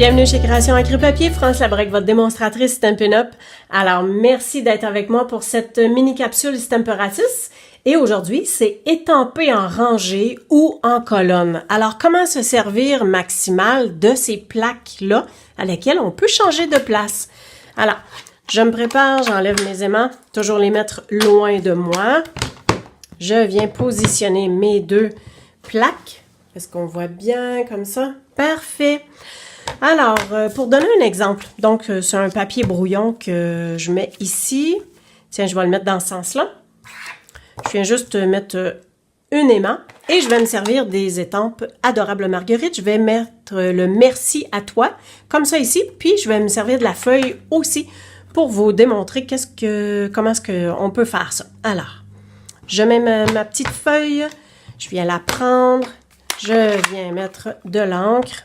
Bienvenue chez Création Encre Papier, France Labrec, votre démonstratrice Stampin' Up. Alors, merci d'être avec moi pour cette mini-capsule Stamparatus. Et aujourd'hui, c'est étamper en rangée ou en colonne. Alors, comment se servir maximal de ces plaques-là à lesquelles on peut changer de place? Alors, je me prépare, j'enlève mes aimants, toujours les mettre loin de moi. Je viens positionner mes deux plaques. Est-ce qu'on voit bien comme ça? Parfait! Alors, pour donner un exemple, donc c'est un papier brouillon que je mets ici. Tiens, je vais le mettre dans ce sens-là. Je viens juste mettre un aimant et je vais me servir des étampes Adorable Marguerite. Je vais mettre le merci à toi, comme ça ici, puis je vais me servir de la feuille aussi pour vous démontrer comment est-ce qu'on peut faire ça. Alors, je mets ma petite feuille, je viens la prendre, je viens mettre de l'encre.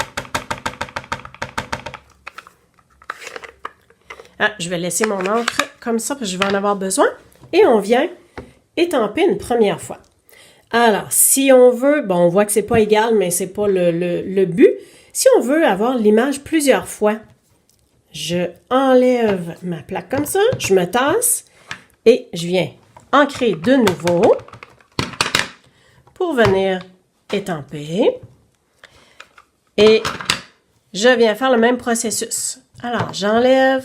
Ah, je vais laisser mon encre comme ça parce que je vais en avoir besoin. Et on vient étamper une première fois. Alors, si on veut, bon, on voit que c'est pas égal, mais c'est pas le but. Si on veut avoir l'image plusieurs fois, je enlève ma plaque comme ça, je me tasse et je viens ancrer de nouveau pour venir étamper. Et je viens faire le même processus. Alors, j'enlève,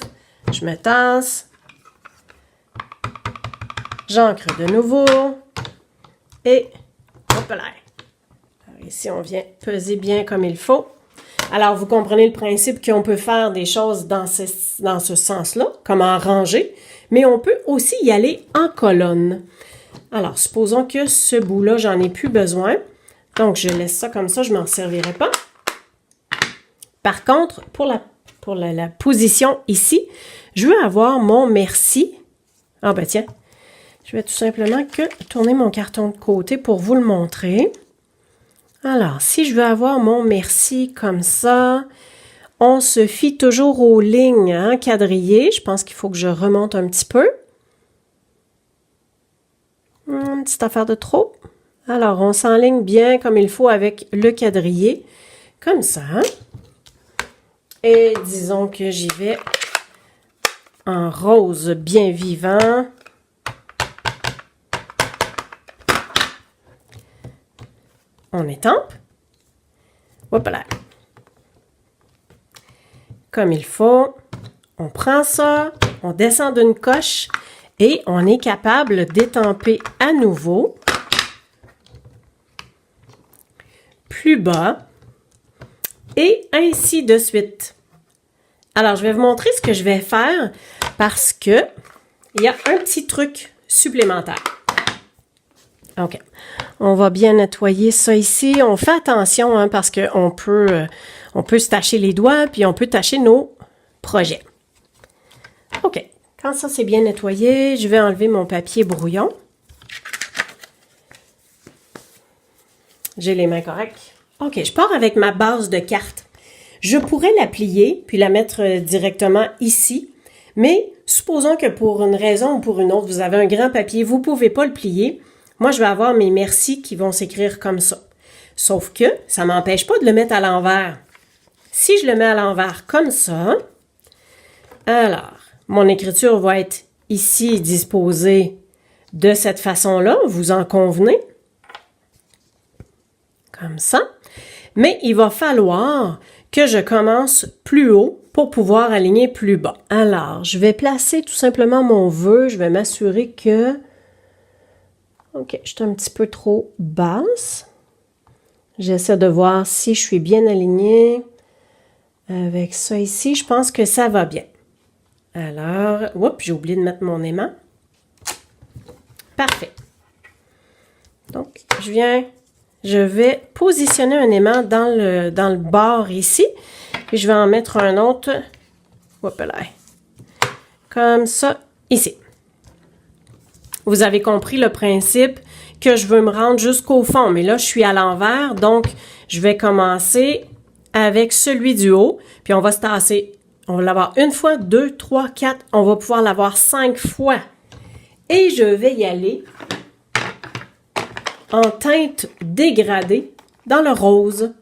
je me tasse, j'ancre de nouveau et hop là. Alors ici, on vient peser bien comme il faut. Alors, vous comprenez le principe qu'on peut faire des choses dans ce sens-là, comme en rangée, mais on peut aussi y aller en colonne. Alors, supposons que ce bout-là, j'en ai plus besoin. Donc, je laisse ça comme ça, je ne m'en servirai pas. Par contre, pour la position ici, je veux avoir mon merci. Ah ben tiens, je vais tout simplement tourner mon carton de côté pour vous le montrer. Alors, si je veux avoir mon merci comme ça, on se fie toujours aux lignes quadrillées. Je pense qu'il faut que je remonte un petit peu. Une petite affaire de trop. Alors, on s'enligne bien comme il faut avec le quadrillé. Comme ça. Et disons que j'y vais en rose bien vivant. On étampe. Hop là. Comme il faut. On prend ça, on descend d'une coche et on est capable d'étamper à nouveau. Plus bas. Et ainsi de suite. Alors, je vais vous montrer ce que je vais faire parce que il y a un petit truc supplémentaire. OK. On va bien nettoyer ça ici. On fait attention parce qu'on peut se tacher les doigts puis on peut tacher nos projets. OK. Quand ça c'est bien nettoyé, je vais enlever mon papier brouillon. J'ai les mains correctes. OK, je pars avec ma base de carte. Je pourrais la plier puis la mettre directement ici, mais supposons que pour une raison ou pour une autre, vous avez un grand papier, vous ne pouvez pas le plier. Moi, je vais avoir mes merci qui vont s'écrire comme ça. Sauf que ça ne m'empêche pas de le mettre à l'envers. Si je le mets à l'envers comme ça, alors, mon écriture va être ici disposée de cette façon-là, vous en convenez? Comme ça. Mais il va falloir que je commence plus haut pour pouvoir aligner plus bas. Alors, je vais placer tout simplement mon vœu. Je vais m'assurer que... OK, je suis un petit peu trop basse. J'essaie de voir si je suis bien alignée. Avec ça ici, je pense que ça va bien. Alors, oups, j'ai oublié de mettre mon aimant. Parfait. Donc, je vais positionner un aimant dans le bord ici. Puis je vais en mettre un autre. Hop là. Comme ça, ici. Vous avez compris le principe que je veux me rendre jusqu'au fond. Mais là, je suis à l'envers. Donc, je vais commencer avec celui du haut. Puis on va se tasser. On va l'avoir une fois, 2, 3, 4. On va pouvoir l'avoir 5 fois. Et je vais y aller en teinte dégradée dans le rose.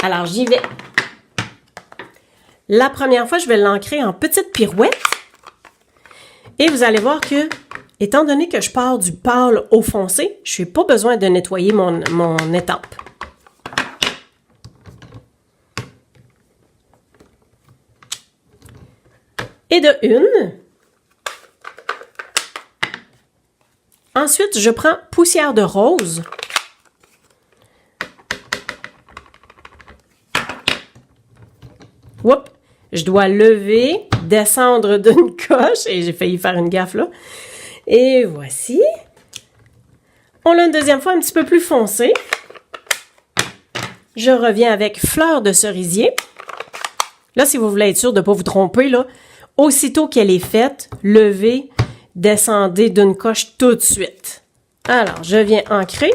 Alors, j'y vais. La première fois, je vais l'ancrer en petite pirouette. Et vous allez voir que, étant donné que je pars du pâle au foncé, je n'ai pas besoin de nettoyer mon étampe. Et de une. Ensuite, je prends poussière de rose. Oups, je dois lever, descendre d'une coche, et j'ai failli faire une gaffe là. Et voici. On l'a une deuxième fois un petit peu plus foncé. Je reviens avec fleur de cerisier. Là, si vous voulez être sûr de ne pas vous tromper, là, aussitôt qu'elle est faite, levez, descendez d'une coche tout de suite. Alors, je viens ancrer.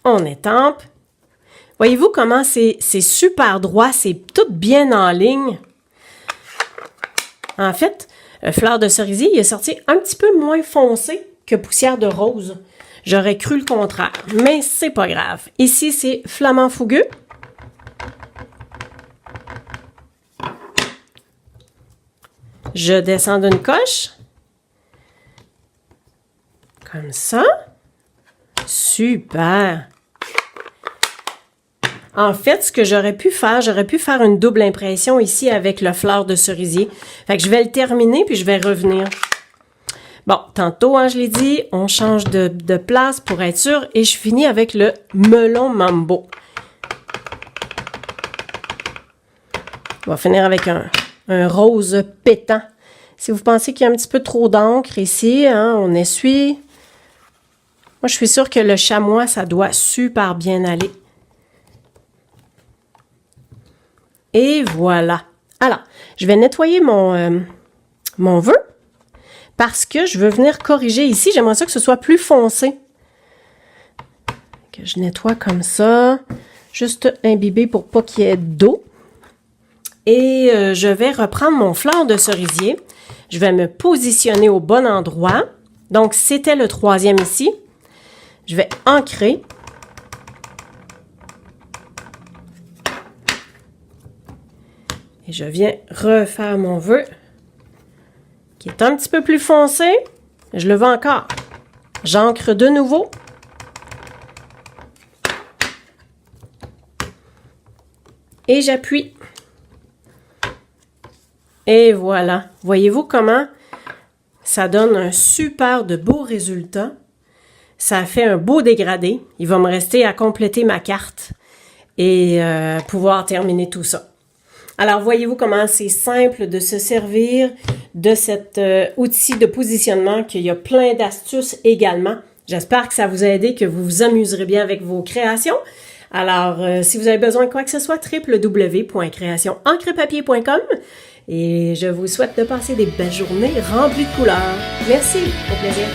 On étampe. Voyez-vous comment c'est super droit, c'est tout bien en ligne. En fait, fleur de cerisier, il est sorti un petit peu moins foncé que poussière de rose. J'aurais cru le contraire, mais c'est pas grave. Ici, c'est flamant fougueux. Je descends d'une coche. Comme ça. Super! En fait, ce que j'aurais pu faire une double impression ici avec le fleur de cerisier. Fait que je vais le terminer, puis je vais revenir. Bon, tantôt, hein, je l'ai dit, on change de place pour être sûr, et je finis avec le melon mambo. On va finir avec un rose pétant. Si vous pensez qu'il y a un petit peu trop d'encre ici, hein, on essuie. Moi, je suis sûre que le chamois, ça doit super bien aller. Et voilà. Alors, je vais nettoyer mon vœu parce que je veux venir corriger ici. J'aimerais ça que ce soit plus foncé. Que je nettoie comme ça. Juste imbiber pour pas qu'il y ait d'eau. Et je vais reprendre mon fleur de cerisier. Je vais me positionner au bon endroit. Donc, c'était le troisième ici. Je vais ancrer. Et je viens refaire mon vœu qui est un petit peu plus foncé. Je le veux encore. J'ancre de nouveau. Et j'appuie. Et voilà. Voyez-vous comment ça donne un super de beau résultat. Ça fait un beau dégradé. Il va me rester à compléter ma carte et pouvoir terminer tout ça. Alors, voyez-vous comment c'est simple de se servir de cet outil de positionnement, qu'il y a plein d'astuces également. J'espère que ça vous a aidé, que vous vous amuserez bien avec vos créations. Alors, si vous avez besoin de quoi que ce soit, www.créationencrepapier.com et je vous souhaite de passer des belles journées remplies de couleurs. Merci, au plaisir.